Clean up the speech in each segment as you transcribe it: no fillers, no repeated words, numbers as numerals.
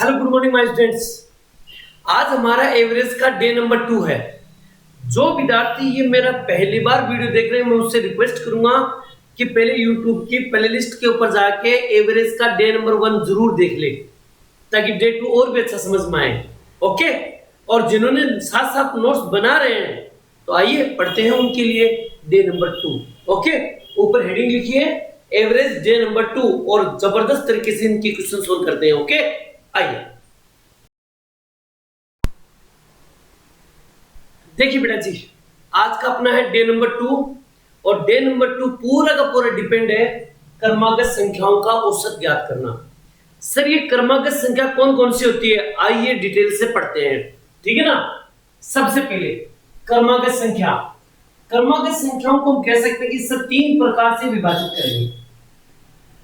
Hello good morning my students. आज हमारा average का डे नंबर 2 है। जो विद्यार्थी ये मेरा पहली बार वीडियो देख रहे हैं मैं उससे रिक्वेस्ट करूंगा कि पहले यूट्यूब की प्लेलिस्ट के ऊपर जाके एवरेज का डे नंबर 1 जरूर देख ले ताकि डे 2 और भी अच्छा समझ में आए। ओके, और जिन्होंने साथ साथ नोट्स बना रहे हैं तो आइए पढ़ते हैं उनके लिए डे नंबर 2। ओके, ऊपर हेडिंग लिखिए एवरेज डे नंबर 2 और जबरदस्त तरीके से इनके क्वेश्चन सोल्व करते हैं। ओके, आइए देखिए बेटा जी, आज का अपना है डे नंबर 2 और डे नंबर 2 पूरा का पूरा डिपेंड है क्रमागत संख्याओं का औसत ज्ञात करना। सर ये क्रमागत संख्या कौन कौन सी होती है, आइए डिटेल से पढ़ते हैं। ठीक है ना। सबसे पहले क्रमागत संख्या, क्रमागत संख्याओं को हम कह सकते हैं कि सर 3 प्रकार से विभाजित करेंगे।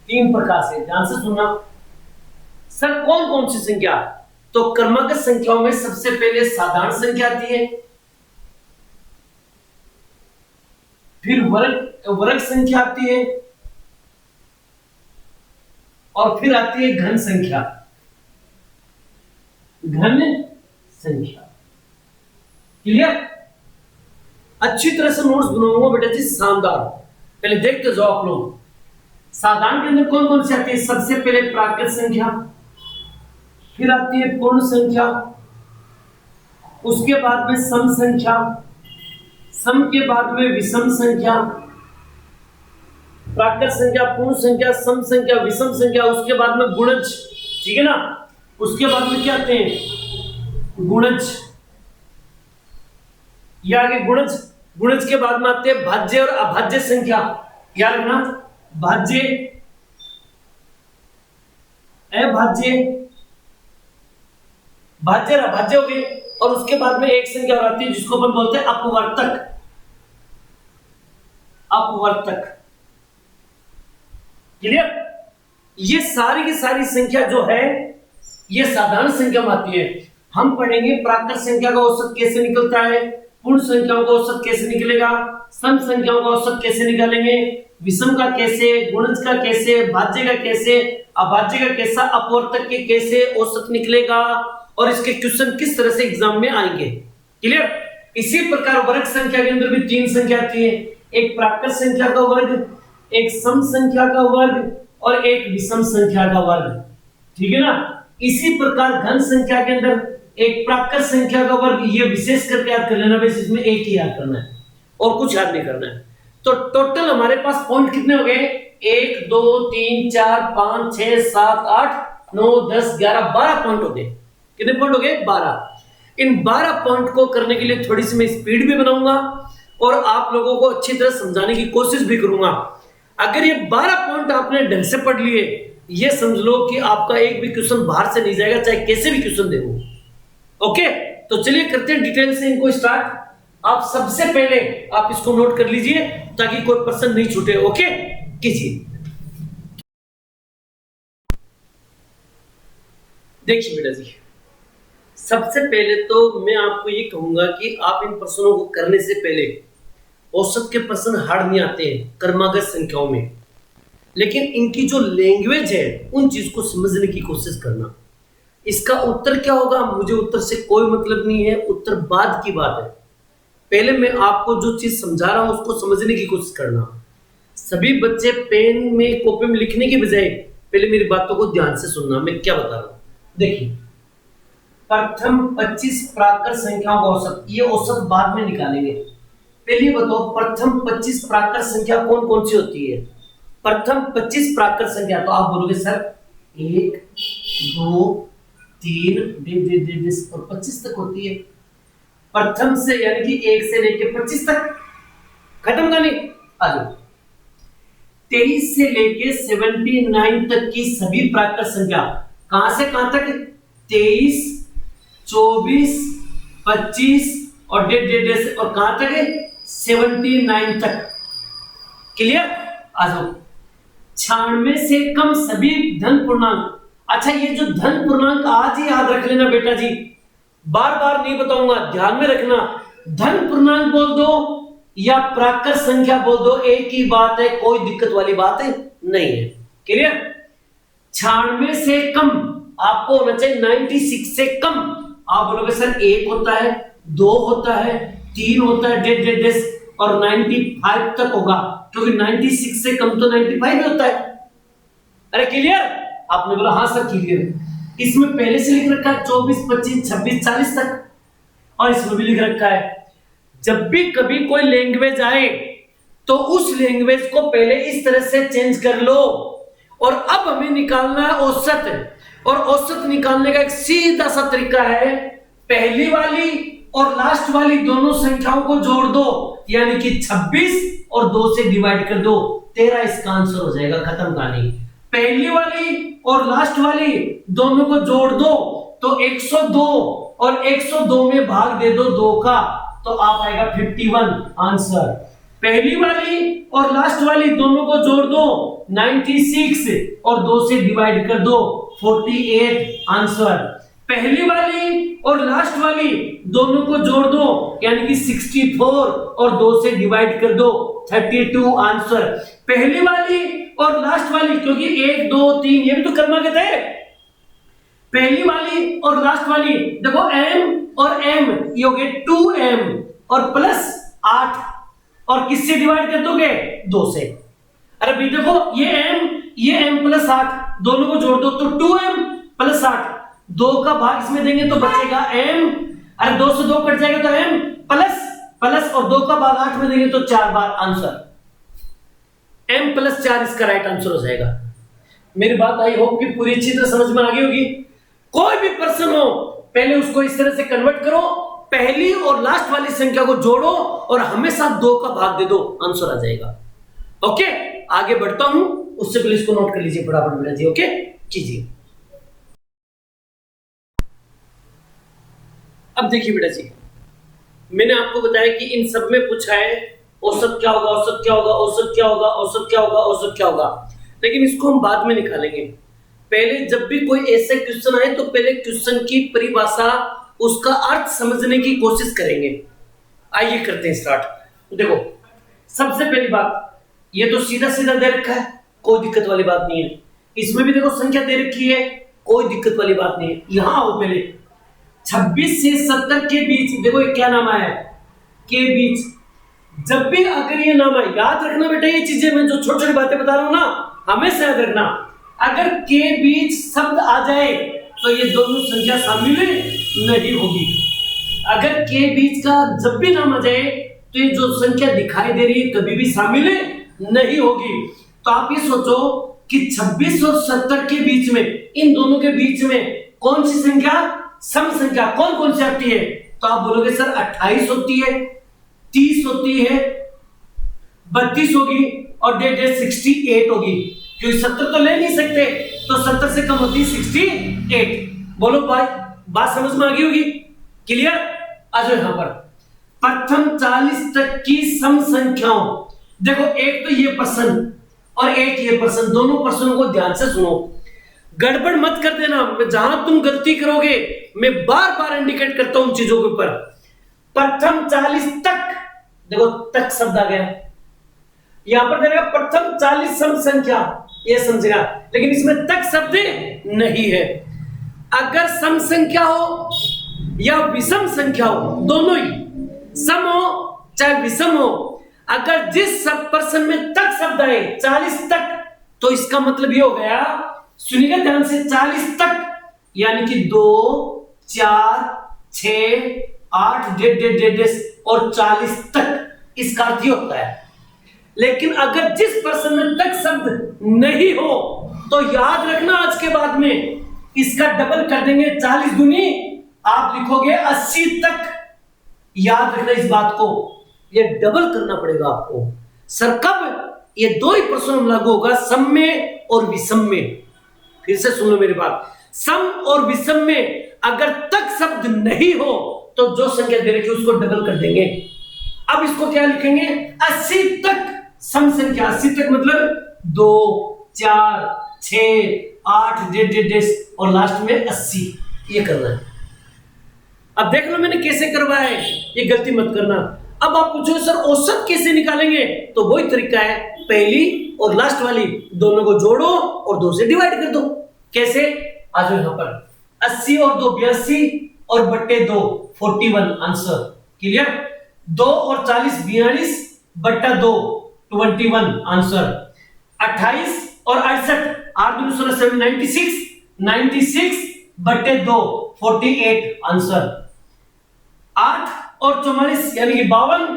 3 प्रकार से, ध्यान से सुनना। सर कौन कौन सी संख्या, तो क्रमागत संख्याओं में सबसे पहले साधारण संख्या आती है, फिर वर्ग संख्या आती है और फिर आती है घन संख्या। घन संख्या क्लियर। अच्छी तरह से नोट्स बनाऊंगा बेटा जी, शानदार। पहले देखते जाओ आप लोग। साधारण के अंदर कौन कौन सी आती है, सबसे पहले प्राकृत संख्या, फिर आती है पूर्ण संख्या, उसके बाद में सम संख्या, सम के बाद में विषम संख्या, प्राकृत संख्या, पूर्ण संख्या, सम संख्या, विषम संख्या, उसके बाद में गुणज। ठीक है ना। उसके बाद में क्या आते हैं, गुणज। या आगे गुणज, गुणज के बाद में आते हैं भाज्य और अभाज्य संख्या। याद रखना, भाज्य, अभाज्य, भाज्य और अभाज्य हो गए। और उसके बाद में एक संख्या और आती है जिसको अपन बोलते हैं अपवर्तक। अपवर्तक क्लियर। ये सारी की सारी संख्या जो है ये साधारण संख्या में आती है। हम पढ़ेंगे प्राकृत संख्या का औसत कैसे निकलता है, पूर्ण संख्याओं का औसत कैसे निकलेगा, सम संख्याओं का औसत कैसे निकालेंगे, विषम का कैसे, गुणज का कैसे, भाज्य का कैसे, अभाज्य का कैसा, अपवर्तक के कैसे औसत निकलेगा और इसके क्वेश्चन किस तरह से एग्जाम में आएंगे। क्लियर। इसी प्रकार वर्ग संख्या के अंदर भी 3 संख्या आती है, एक प्राकृत संख्या का वर्ग, एक सम संख्या का वर्ग और एक विषम संख्या का वर्ग। ठीक है ना। इसी प्रकार घन संख्या के अंदर एक प्राकृत संख्या का वर्ग, ये विशेष करके याद कर लेना, बस इसमें एक ही याद करना है और कुछ याद नहीं करना है। तो टोटल हमारे पास पॉइंट कितने हो गए, 1 2 3 4 5 6 7 8 9 10 11 12 पॉइंट हो गए। कितने पॉइंट हो गए, 12। इन 12 पॉइंट को करने के लिए थोड़ी सी मैं स्पीड भी बनाऊंगा और आप लोगों को अच्छी तरह समझाने की कोशिश भी करूंगा। अगर ये 12 पॉइंट आपने ढंग से पढ़ लिए, ये समझ लो कि आपका एक भी क्वेश्चन बाहर से नहीं जाएगा, चाहे कैसे भी क्वेश्चन दे वो। ओके, तो चलिए करते हैं डिटेल से इनको स्टार्ट। आप सबसे पहले आप इसको नोट कर लीजिए ताकि कोई प्रश्न नहीं छूटे। ओके, कीजिए। देखिए बेटा जी, सबसे पहले तो मैं आपको ये कहूंगा कि आप इन प्रश्नों को करने से पहले, औसत के प्रश्न हार्ड नहीं आते हैं क्रमागत संख्याओं में, लेकिन इनकी जो लैंग्वेज है उन चीज को समझने की कोशिश करना। इसका उत्तर क्या होगा, मुझे उत्तर से कोई मतलब नहीं है, उत्तर बाद की बात है। पहले मैं आपको जो चीज समझा रहा हूं उसको समझने की कोशिश करना। सभी बच्चे पेन में कॉपी में लिखने की बजाय पहले मेरी बातों को ध्यान से सुनना, मैं क्या बता रहा हूं। देखिए, प्रथम 25 प्राकृत संख्याओं का औसत, ये औसत बाद में निकालेंगे। पहले बताओ प्रथम 25 प्राकृत संख्या कौन कौन सी होती है। प्रथम 25 प्राकृत संख्या, तो आप बोलोगे सर 1 2 3 और 25 तक होती है। प्रथम से यानी कि 1 से लेकर 25 तक, खत्म करनी। आ जाओ, 23 से लेके 79 तक की सभी प्राकृत संख्या, कहां से कहां तक, 23 24 25 और डेढ़ और कहां तक है, 79 तक। क्लियर। आ जाओ, 96 से कम सभी धन पूर्णांक। अच्छा, ये जो धन पूर्णांक आज ही याद रख लेना बेटा जी, बार बार नहीं बताऊंगा, ध्यान में रखना। धन पूर्णांक बोल दो या प्राकृत संख्या बोल दो, एक ही बात है, कोई दिक्कत वाली बात है नहीं है। क्लियर। 96 से कम आपको होना चाहिए 96 से कम। आप बोलोगे सर 1 होता है, 2 होता है, 3 होता है, डेट डेट डेट और 95 तक होगा, क्योंकि 96 से कम तो 95 ही होता है। अरे क्लियर? आपने बोला हाँ सर क्लियर। इसमें पहले से लिख रखा है 24, 25, 26, 40 तक, और इसमें भी लिख रखा है जब भी कभी कोई लैंग्वेज आए तो उस लैंग्वेज को पहले इस तरह से चेंज कर लो। और अब हमें निकालना है औसत, और औसत निकालने का एक सीधा सा तरीका है, पहली वाली और लास्ट वाली दोनों संख्याओं को जोड़ दो, यानी कि 26 और 2 से डिवाइड कर दो, तेरा इसका आंसर हो जाएगा, खत्म कहानी। पहली वाली और लास्ट वाली दोनों को जोड़ दो तो 102 और 102 में भाग दे दो 2 का, तो आप आएगा 51 आंसर। पहली वाली और लास्ट वाली दोनों को जोड़ दो 96 और 2 से डिवाइड कर दो 48 आंसर। पहली वाली और लास्ट वाली दोनों को जोड़ दो यानी कि 64 और 2 से डिवाइड कर दो 32 आंसर। पहली वाली और लास्ट वाली, क्योंकि 1 2 3 ये भी तो क्रमागत है, पहली वाली और लास्ट वाली देखो m और m ये हो गए 2m और प्लस 8, और किससे डिवाइड कर दोगे 2 से। अरे भाई देखो ये m प्लस 8 दोनों को जोड़ दो तो 2m प्लस 8, 2 का भाग इसमें देंगे तो बचेगा m, अरे 2 से 2 कट जाएगा तो m प्लस प्लस और 2 का भाग 8 में देंगे तो 4 बार आंसर, m प्लस 4 इसका राइट आंसर हो जाएगा। मेरी बात आई होप कि पूरी अच्छी तरह समझ में आ गई होगी। कोई भी पर्सन हो पहले उसको इस तरह से कन्वर्ट करो, पहली और लास्ट वाली संख्या को जोड़ो और हमेशा 2 का भाग दे दो, आंसर आ जाएगा। ओके आगे बढ़ता हूं, उससे पहले इसको नोट कर लीजिए फटाफट बेटा जी। ओके कीजिए। अब देखिए बेटा जी, मैंने आपको बताया कि इन सब में पूछा है औसत क्या होगा, औसत क्या होगा, औसत क्या होगा, औसत क्या होगा, औसत क्या होगा, लेकिन इसको हम बाद में निकालेंगे। पहले जब भी कोई ऐसे क्वेश्चन आए तो पहले क्वेश्चन की परिभाषा, उसका अर्थ समझने की कोशिश करेंगे। आइए करते हैं स्टार्ट। देखो सबसे पहली बात, ये तो सीधा सीधा दे रखा है, कोई दिक्कत वाली बात नहीं है। इसमें भी देखो संख्या दे रखी है, कोई दिक्कत वाली बात नहीं है। यहां आओ पहले 26 से 70 के बीच, देखो ये क्या नाम आया के बीच। जब भी अगर ये नाम आए, याद रखना बेटा ये चीजें, मैं जो छोटी छोटी बातें बता रहा हूं ना, हमेशा याद रखना। अगर के बीच शब्द आ जाए तो ये दोनों संख्या शामिल नहीं होगी। अगर के बीच का जब भी नाम आ जाए तो ये जो संख्या दिखाई दे रही है कभी भी शामिल नहीं होगी। तो आप ये सोचो कि 26 और 70 के बीच में, इन दोनों के बीच में कौन सी संख्या सम संख्या कौन कौन सी आती है? तो आप बोलोगे सर 28 होती है, 30 होती है, 32 होगी और डेट 68 होगी, क्योंकि 70 तो ले नहीं सकते, तो 70 से कम होती है 68। बोलो भाई बात समझ में आ गई होगी? क्लियर? आ जाओ यहां पर प्रथम 40 तक की सम संख्याओं। देखो एक तो ये पर्सन और एक ये पर्सन, दोनों पर्सनों को ध्यान से सुनो, गड़बड़ मत कर देना। जहां तुम गलती करोगे मैं बार बार इंडिकेट करता हूं चीजों के ऊपर। प्रथम 40 तक, देखो तक शब्द आ गया, यहां पर देगा प्रथम 40 सम संख्या, ये समझेगा, लेकिन इसमें तक शब्द नहीं है। अगर सम संख्या हो या विषम संख्या हो, दोनों ही सम हो चाहे विषम हो, अगर जिस सब पर्सन में तक शब्द आए 40 तक, तो इसका मतलब ये हो गया, सुनिएगा ध्यान से, 40 तक यानी कि 2 4 6 8 डेढ़ और 40 तक, इसका अर्थ ये होता है। लेकिन अगर जिस पर्सन में तक शब्द नहीं हो तो याद रखना आज के बाद में इसका डबल कर देंगे, 40 दूनी आप लिखोगे 80 तक। याद रखना इस बात को, ये डबल करना पड़ेगा आपको। सर कब? ये दो ही पर्सन लागू होगा, सम में और विषम में। फिर से सुन लो मेरी बात, सम और विषम में अगर तक शब्द नहीं हो तो जो संख्या दे रखी है उसको डबल कर देंगे। अब इसको क्या लिखेंगे? 80 तक सम संख्या, 80 तक मतलब 2 4 6 8 डेढ़ और लास्ट में 80, ये करना है। अब देख लो मैंने कैसे करवाया है, ये गलती मत करना। अब आप पूछो सर औसत कैसे निकालेंगे? तो वही तरीका है, पहली और लास्ट वाली दोनों को जोड़ो और 2 से डिवाइड कर दो। कैसे? आ जाओ यहाँ पर 80 और 2 82 और बट्टे 2 41 आंसर क्लियर। 2 और 40 42 बट्टा 2 21 आंसर। 28 और 68 8 दूनी 16 7 96 96 बट्टे 2 48 आंसर। 8 और 44 यानी कि 52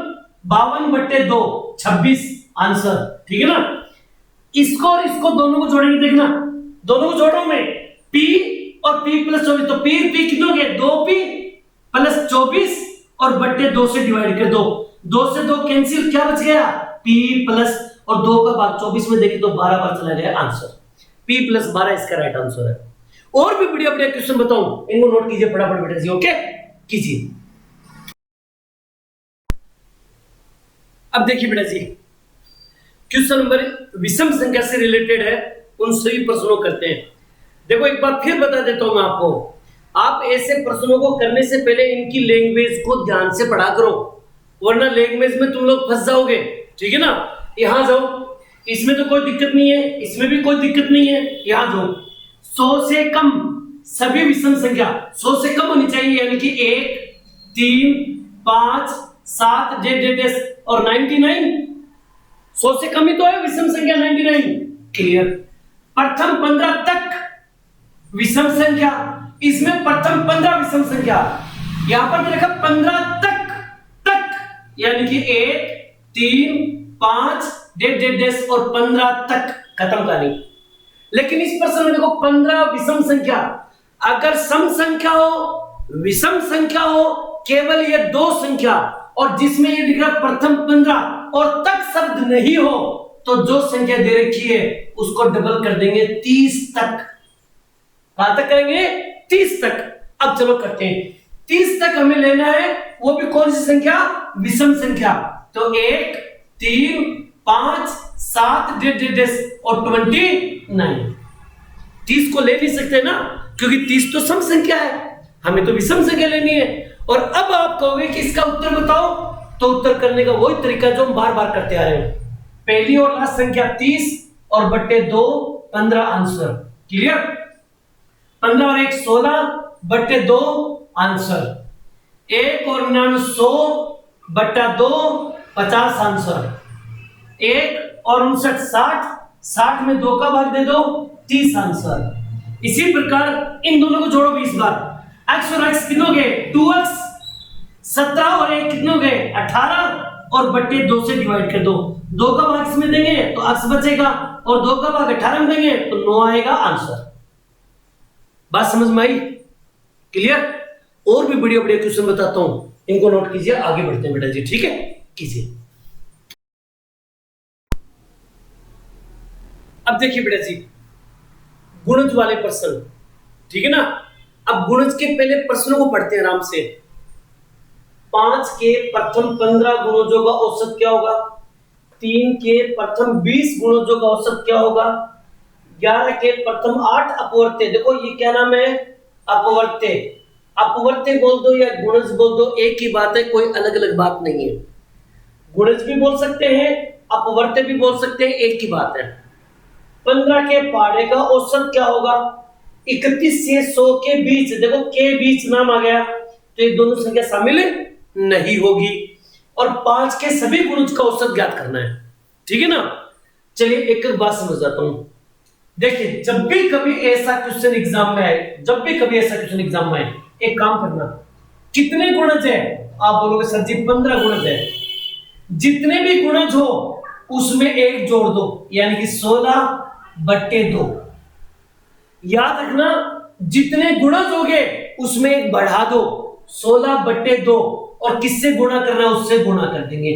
52 बट्टे 2 26 आंसर ठीक है ना। इसको और इसको दोनों को जोड़ेंगे, देखना दोनों को जोड़ो मैं p और p प्लस 24 तो p कितने हो गए 2p प्लस 24 और बट्टे 2 से डिवाइड कर दो, 2 से 2 कैंसिल, क्या बच गया p प्लस और 2 का भाग 24 में देखिए तो 12 बार चला गया आंसर। p प्लस 12 इसका राइट आंसर है। और भी बढ़िया बढ़िया क्वेश्चन बताऊं, इनको नोट कीजिए फटाफट बेटा जी, ओके कीजिए। अब देखिए बेटा जी क्वेश्चन नंबर विषम संख्या से रिलेटेड है, उन सभी प्रश्नों को करते हैं। देखो एक बार फिर बता देता हूं मैं आपको, आप ऐसे प्रश्नों को करने से पहले इनकी लैंग्वेज को ध्यान से पढ़ा करो, वरना लैंग्वेज में तुम लोग फंस जाओगे ठीक है ना। यहां जाओ, इसमें तो कोई दिक्कत नहीं है, इसमें भी कोई दिक्कत नहीं है। यहां जाओ 100 से कम सभी विषम संख्या 100 से कम होनी चाहिए, यानी कि 1 3 5 7 जेड और 99 100 से कम ही तो है विषम संख्या 99 क्लियर। प्रथम 15 तक विषम संख्या, इसमें प्रथम 15 विषम संख्या, यहां पर देखा 15 तक यानी कि 1 3 5 डेड और 15 तक खत्म कहानी। लेकिन इस प्रश्न में देखो 15 विषम संख्या, अगर सम संख्या हो विषम संख्या हो केवल ये दो संख्या और जिसमें ये दिख रहा प्रथम 15 और तक शब्द नहीं हो तो जो संख्या दे रखी है उसको डबल कर देंगे 30 तक। कहां तक करेंगे 30 तक। अब चलो करते हैं, 30 तक हमें लेना है, वो भी कौन सी संख्या विषम संख्या। तो 1 3 5 7 और 29। 30 को ले नहीं सकते ना, क्योंकि 30 तो सम संख्या है, हमें तो विषम संख्या लेनी है। और अब आप कहोगे कि इसका उत्तर बताओ, तो उत्तर करने का वही तरीका जो हम बार बार करते आ रहे हैं, पहली और लास्ट संख्या 30 और बट्टे 2 15 आंसर क्लियर। 15 और 1 16 बट्टे 2 आंसर। 1 और 9 100 बट्टा 2 50 आंसर। 1 और 59 60 60 में 2 का भाग दे दो 30 आंसर। इसी प्रकार इन दोनों को जोड़ो 20 बार। x और x कितने हो गए 2x, 17 और 1 कितने हो गए 18 और बट्टे 2 से डिवाइड कर दो, 2 का भाग इसमें देंगे तो x बचेगा और 2 का भाग 18 में देंगे तो 9 आएगा आंसर। बात समझ में आई क्लियर। और भी बढ़िया बढ़िया क्वेश्चन बताता हूं, इनको नोट कीजिए, आगे बढ़ते हैं बेटा जी ठीक है कीजिए। अब देखिए बेटा जी गुणज वाले प्रश्न ठीक है ना। अब गुणज के पहले प्रश्नों को पढ़ते हैं आराम से। 5 के प्रथम 15 गुणजों का औसत क्या होगा, 3 के प्रथम 20 गुणजों का औसत क्या होगा, 11 के प्रथम 8 अपवर्त्य, देखो ये क्या नाम है अपवर्त्य, अपवर्त्य बोल दो या गुणज बोल दो एक ही बात है, कोई अलग अलग बात नहीं है। गुणज भी बोल सकते हैं अपवर्त्य भी बोल सकते हैं, एक ही बात है। 15 के पहाड़े का औसत क्या होगा, 31 से 100 के बीच, देखो के बीच नाम आ गया तो ये दोनों संख्या शामिल नहीं होगी। और 5 के सभी गुणज का औसत ज्ञात करना है ठीक है ना। चलिए एक एक बात समझ जाता हूं। देखिए जब भी कभी ऐसा क्वेश्चन एग्जाम में आए, जब भी कभी ऐसा क्वेश्चन एग्जाम में आए, एक काम करना, कितने गुणज है, आप बोलोगे सर जी 15 गुणज है, जितने भी गुणज हो उसमें एक जोड़ दो, यानी कि 16 बट्टे 2। याद रखना जितने गुणज हो गए उसमें एक बढ़ा दो, 16 बट्टे 2, और किससे गुणा करना है उससे गुणा कर देंगे।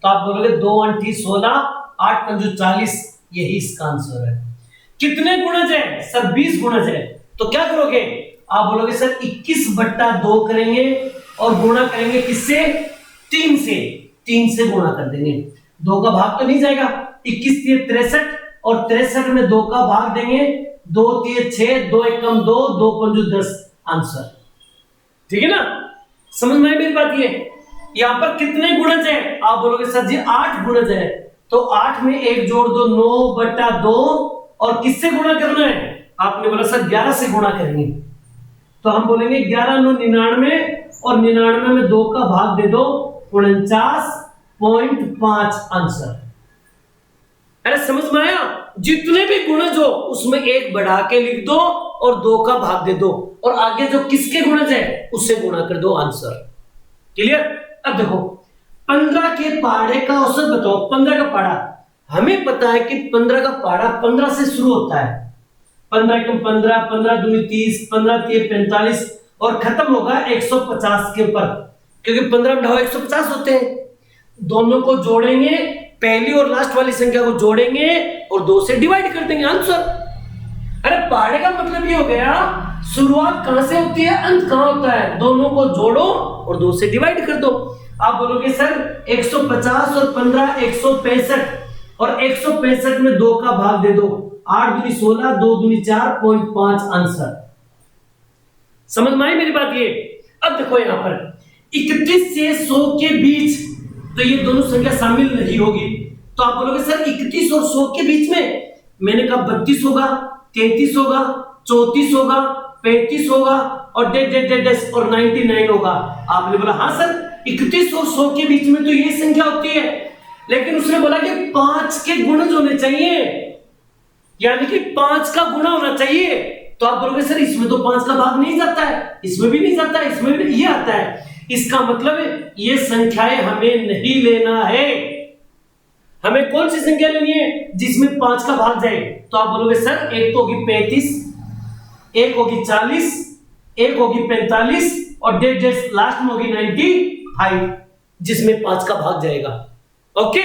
तो आप बोलोगे 2 8 16 8 5 40, यही इसका आंसर है। कितने गुणज है सर 20 गुणज है, तो क्या करोगे आप बोलोगे सर 21 बट्टा 2 करेंगे और गुणा करेंगे किससे 3 से, 3 से गुणा कर देंगे, 2 का भाग तो नहीं जाएगा, 21 3 63 और 63 में 2 का भाग देंगे, 2 3 6 2 1 2 2 5 10 आंसर ठीक है ना। समझ में आई मेरी बात। ये यहां पर कितने गुणज है, आप बोलोगे सर जी 8 गुणज है, तो 8 में एक जोड़ दो 9 बट्टा 2 और किससे गुणा करना है आपने बोला सर 11 से गुणा करेंगे, तो हम बोलेंगे 11 9 99 और 99 में 2 का भाग दे दो, 49.5 आंसर। अरे समझ में आया? जितने भी गुणज हो उसमें एक बढ़ा के लिख दो और 2 का भाग दे दो और आगे जो किसके गुणज है उससे गुणा कर दो, आंसर। क्लियर? अब देखो 15 के पहाड़े का औसत बताओ। 15 का पहाड़ा हमें पता है कि 15 का पहाड़ा 15 से शुरू होता है, 15 एकम 15, 15 दूनी 30, 15 तिये 45 और खत्म होगा 150 के ऊपर, क्योंकि 15 में ढाओ 150 होते हैं। दोनों को जोड़ेंगे, पहली और लास्ट वाली संख्या को जोड़ेंगे और 2 से डिवाइड कर देंगे, आंसर। अरे पहाड़े का मतलब ये हो गया शुरुआत कहां से होती है, अंत कहां होता है, दोनों को जोड़ो और 2 से डिवाइड कर दो। आप बोलोगे सर 150 और 15 165 और 165 में 2 का भाग दे दो, 8 दूनी 16, 2 दूनी 4.5 आंसर। समझ में आई मेरी बात? ये अब देखो यहां पर 31 से 100 के बीच, तो ये दोनों संख्या शामिल नहीं होगी, तो आप बोलोगे सर 31 और 100 के बीच में, मैंने कहा 32 होगा, 33 होगा, 34 होगा, 35 होगा और डेस और 99 होगा। आपने बोला हाँ सर 31 और 100 के बीच में तो ये संख्या होती है, लेकिन उसने बोला कि 5 के गुणज होने चाहिए, यानी कि 5 का गुणा होना चाहिए। तो आप बोलोगे सर इसमें तो 5 का भाग नहीं जाता है, इसमें भी नहीं जाता है, इसमें भी ये आता है, इसका मतलब ये संख्याएं हमें नहीं लेना है। हमें कौन सी संख्या लेनी है जिसमें 5 का भाग जाए? तो आप बोलोगे सर एक तो होगी 35, एक होगी 40, एक होगी 45 और डेट लास्ट में होगी 95 जिसमें 5 का भाग जाएगा। ओके,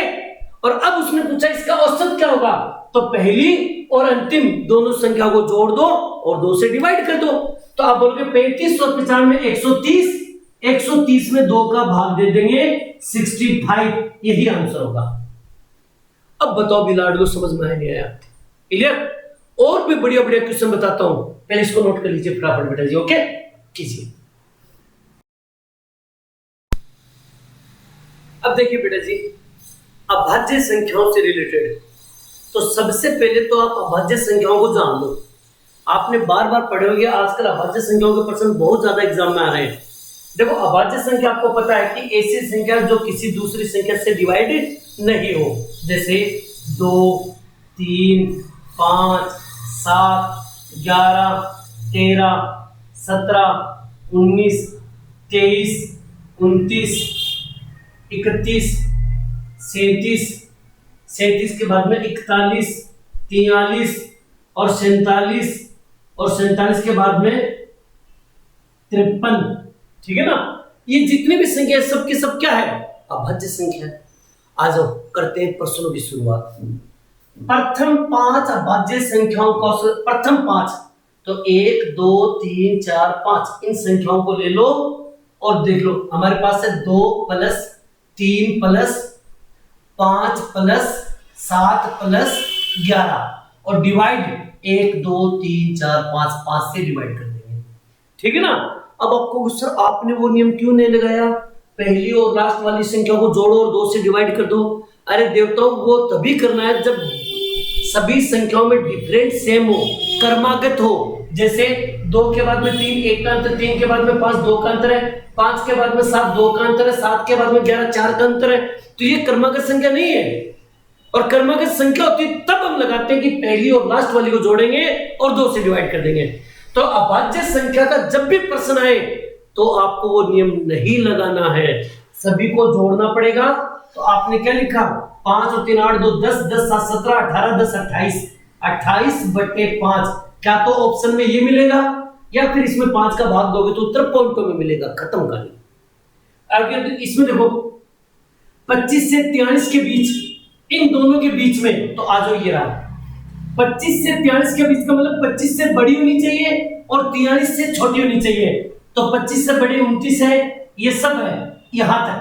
और अब उसने पूछा इसका औसत क्या होगा, तो पहली और अंतिम दोनों संख्या को जोड़ दो और 2 से डिवाइड कर दो। तो आप बोलोगे 35 और 95 में 130, 130 में 2 का भाग दे देंगे 65, यही आंसर होगा। अब बताओ बिलाड़ो समझ में नहीं आया? क्लियर? और भी बढ़िया बढ़िया क्वेश्चन बताता हूं, पहले इसको नोट कर लीजिए फटाफट बेटा जी। ओके कीजिए। अब देखिए बेटा जी, अभाज्य संख्याओं से रिलेटेड, तो सबसे पहले तो आप अभाज्य संख्याओं को जान लो। आपने बार बार पढ़े होंगे, आजकल अभाज्य संख्याओं के प्रश्न बहुत ज्यादा एग्जाम में आ रहे हैं। देखो अभाज्य संख्या आपको पता है कि ऐसी संख्या जो किसी दूसरी संख्या से डिवाइडेड नहीं हो, जैसे 2, 3, 5, 7, 11, 13, 17, 19, 23, 29, 31, 37, 37 के बाद में 41, 43 और 47 और 47 के बाद में 53, ठीक है ना? ये जितनी भी संख्या सब की सब क्या है? अभाज्य संख्या। आ जाओ करते हैं प्रश्नों की शुरुआत। प्रथम 5 अभाज्य संख्याओं का प्रथम 5, तो 1 2 3 4 5 इन संख्याओं को ले लो और देख लो। हमारे पास है 2 प्लस 3 प्लस 5 प्लस 7 प्लस 11 और डिवाइड 1 2 3 4 5 5 से डिवाइड कर देंगे, ठीक है ना? अब आपको सर आपने वो नियम क्यों नहीं लगाया, पहली और लास्ट वाली संख्या को जोड़ो और 2 से डिवाइड कर दो? अरे देवताओं वो तभी करना है जब सभी संख्याओं में डिफरेंट सेम हो, क्रमागत हो। जैसे 2 के बाद में 3 1 का अंतर, 3 के बाद में 5 2 का अंतर है, 5 के बाद में 7 2 का अंतर है, 7 के बाद में 11 4 का अंतर है, तो ये क्रमागत संख्या नहीं है। और क्रमागत संख्या होती है तब हम लगाते हैं कि पहली और लास्ट वाली को जोड़ेंगे और 2 से डिवाइड कर देंगे। तो अभाज्य संख्या का जब भी प्रश्न आए तो आपको वो नियम नहीं लगाना है, सभी को जोड़ना पड़ेगा। तो आपने क्या लिखा, 5 और 3 8 2 10 10 7 17 18 10 28 28 बटे 5। क्या तो ऑप्शन में ये मिलेगा या फिर इसमें 5 का भाग दोगे तो उत्तर पॉइंटों में मिलेगा। खत्म कहानी। आगे इसमें देखो 25 से 43 के बीच, इन दोनों के बीच में, तो आ जाओ ये रहा 25 से 43 के बीच का मतलब 25 से बड़ी होनी चाहिए और 43 से छोटी होनी चाहिए। तो 25 से बड़ी 29 है, ये सब है यहां तक,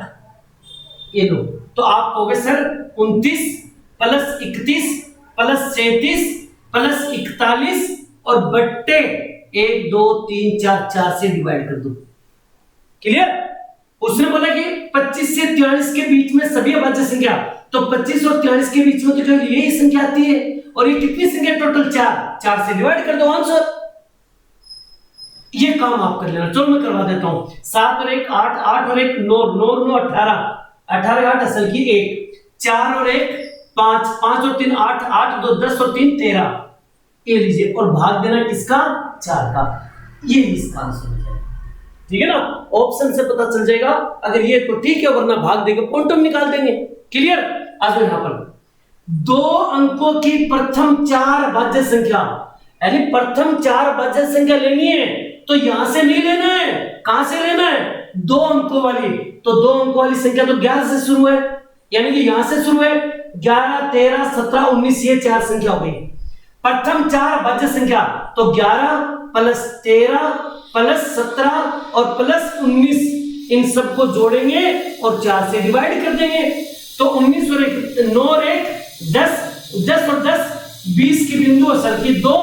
ये लो। तो आप कहोगे सर 29 प्लस 31 प्लस 37 प्लस 41 और बट्टे 1 2 3 4 4 से डिवाइड कर दो। क्लियर? उसने बोला कि 25 से 43 के बीच में सभी अभाज्य संख्या, तो 25 और 43 के बीच में तो जो यही संख्या आती है और ये कितनी संख्या टोटल 4, 4 से डिवाइड कर दो आंसर। ये काम आप कर लेना। चलो मैं करवा देता हूं। 7 और 1 8, 8 और 1 9, 9 और 9 18, 18 8 असल की 1, 4 और 1 5, 5 और 3 8, 8 2 10 और 3 13। ये लीजिए और भाग देना किसका? 4 का। ये इसका आंसर हो जाएगा। ठीक है ना, ऑप्शन से पता चल जाएगा। अगर ये तो ठीक है, वरना भाग देंगे, क्वांटम निकाल देंगे। क्लियर? आ जाओ यहां पर। 2 अंकों की प्रथम 4 भाज्य संख्या, यानी प्रथम 4 भाज्य संख्या लेनी है तो यहां से नहीं लेना है। कहां से लेना है? 2 अंकों वाली। तो 2 अंकों वाली संख्या तो 11 से शुरू है, यानी कि यहां से शुरू है। 11 13 17 19 ये 4 संख्या हो गई। प्रथम 4 भाज्य संख्या तो 11 प्लस 13 प्लस 17 और प्लस 19, इन सबको जोड़ेंगे और 4 से डिवाइड कर देंगे। तो 19 और 1 9 और 1 10, 10 और 10 20 की बिंदु असल की 2,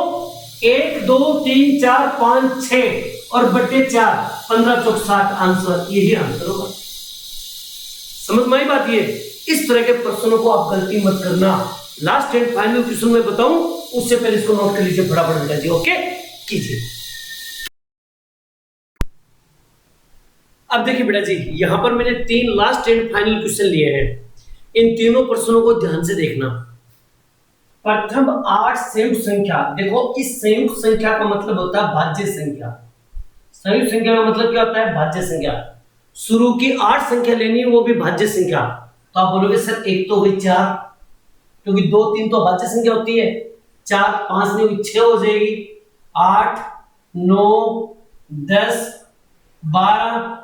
1 2 3 4 5 6 और बट्टे 4, 15 चौक 60 आंसर। यही आंसर होगा। समझ में आई बात? ये इस तरह के प्रश्नों को आप गलती मत करना। लास्ट एंड फाइनल क्वेश्चन में बताऊं उससे पहले इसको नोट कर लीजिए, फटाफट बेटा जी। ओके कीजिए। अब देखिए बेटा जी, यहां पर मैंने 3 लास्ट एंड फाइनल क्वेश्चन लिए हैं। इन तीनों प्रश्नों को ध्यान से देखना। प्रथम 8 संयुक्त संख्या। देखो, इस संयुक्त संख्या का मतलब होता है भाज्य संख्या। संयुक्त संख्या का मतलब क्या होता है? भाज्य संख्या। शुरू की 8 संख्या लेनी है, वो भी भाज्य संख्या। तो आप बोलोगे सर एक तो हुई 4, क्योंकि 2 3 तो भाज्य संख्या होती है। 4 5 नहीं हुई 6 हो जाएगी। 8 9 10 12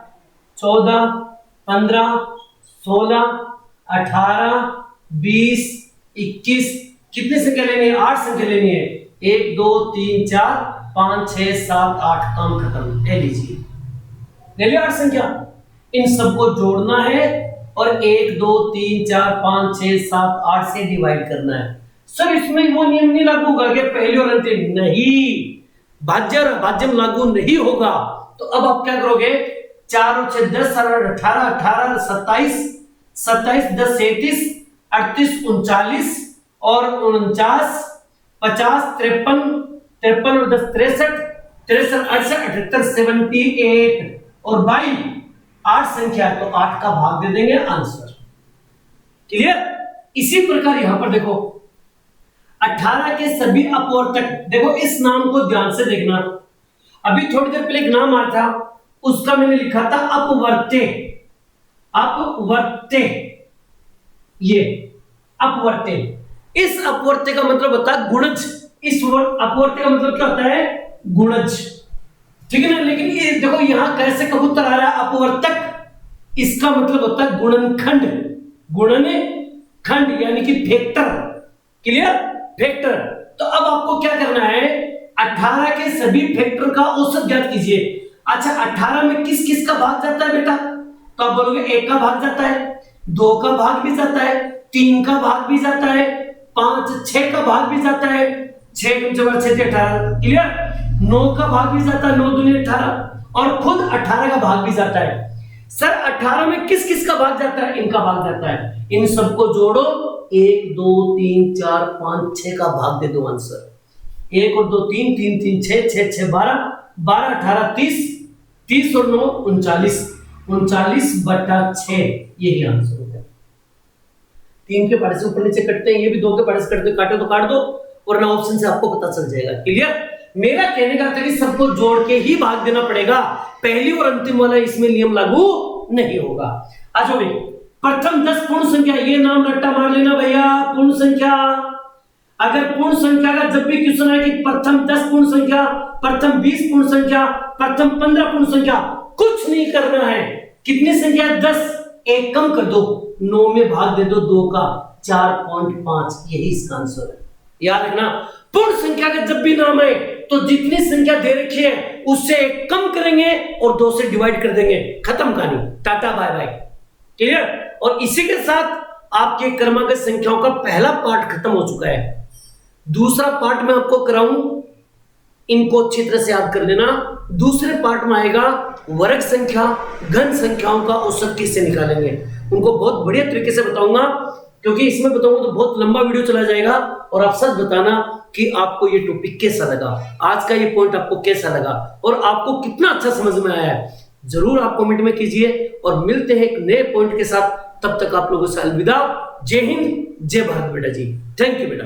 14 15 16 18 20 21। कितनी संख्या लेनी है? 8 संख्या लेनी है। 1 2 3 4 5 6 7 8। काम खत्म। ले लीजिए, ले लिया 8 संख्या। इन सबको जोड़ना है और 1 2 3 4 5 6 7 8 से डिवाइड करना है। सर इसमें वो नियम नहीं लागू होगा कि पहले और अंतिम? नहीं, भाज्य और भाज्य में लागू नहीं होगा। तो अब आप क्या करोगे? 4 और 6 10 18 18 27 27 10 37 38 39 और 49 50 53 53 और 10 63 63 68 78 78 और 22 8 संख्या, तो 8 का भाग दे देंगे आंसर। क्लियर? इसी प्रकार यहां पर देखो 18 के सभी अपवर्तक। देखो इस नाम को ध्यान से देखना। अभी थोड़ी देर पहले एक नाम आया था, उसका मैंने लिखा था अपवर्त्य। अपवर्त्य, ये अपवर्त्य। इस अपवर्त्य का मतलब होता है गुणज। इस अपवर्त्य का मतलब क्या होता है? गुणज। ठीक है ना? लेकिन ये देखो यहां कैसे कबूतर आ रहा है? अपवर्तक। इसका मतलब होता है गुणनखंड। गुणनखंड यानी कि फैक्टर। क्लियर? फैक्टर। तो अब आपको क्या करना है? 18 के सभी फैक्टर का औसत ज्ञात कीजिए। अच्छा, 18 में किस किस का भाग जाता है बेटा? तो आप बोलोगे 1 का भाग जाता है, 2 का भाग भी जाता है, 3 का भाग भी जाता है, 5 6 का भाग भी जाता है, 6 × 6 = 18। क्लियर? 9 का भाग भी जाता है, 9 दूनी 18 और खुद 18 का भाग भी जाता है। सर 18 में किस किस का भाग जाता है? इनका भाग जाता है। इन सबको जोड़ो, 1 2 3 4 5 6 का भाग दे दो आंसर। 1 और 2 3 3 3 6 6 6 12 12 18 30 30 और 9 39 39/6। यही आंसर होगा। 3 के पारे से ऊपर नीचे कटते हैं, ये भी 2 के पारे से कटते, काटो तो काट दो, वरना ऑप्शन से आपको पता चल जाएगा। क्लियर? मेरा कहने का अर्थ है कि सबको जोड़ के ही भाग देना पड़ेगा। पहली और अंतिम वाला इसमें नियम लागू नहीं होगा। आज भाई प्रथम 10 पूर्ण संख्या, ये नाम रट्टा मार लेना भैया। पूर्ण संख्या, अगर पूर्ण संख्या का जब भी क्वेश्चन है कि प्रथम 10 पूर्ण संख्या, प्रथम 20 पूर्ण संख्या, प्रथम 15 पूर्ण संख्या, कुछ नहीं करना है। कितनी संख्या? 10। 1 कम कर दो, 9 में भाग दे दो 2 का, 4.5। यही इसका आंसर है। याद रखना, पूर्ण संख्या का जब भी नाम है तो जितनी संख्या दे रखी है उससे 1 कम करेंगे और 2 से डिवाइड कर देंगे। खत्म कहानी, टाटा बाय बाय। क्लियर? और इसी के साथ आपके क्रमागत संख्याओं का पहला पार्ट खत्म हो चुका है। दूसरा पार्ट मैं आपको कराऊं, इनको अच्छी तरह से याद कर लेना। दूसरे पार्ट में आएगा वर्ग संख्या, घन संख्याओं का औसत कैसे निकालेंगे, उनको बहुत बढ़िया तरीके से बताऊंगा। क्योंकि इसमें बताऊंगा तो बहुत लंबा वीडियो चला जाएगा। और आप सच बताना कि आपको ये टॉपिक कैसा लगा, आज का ये पॉइंट आपको कैसा लगा और आपको कितना अच्छा समझ में आया है, जरूर आप कमेंट में कीजिए। और मिलते हैं एक नए पॉइंट के साथ, तब तक आप लोगों से अलविदा। जय हिंद, जय भारत बेटा जी। थैंक यू बेटा।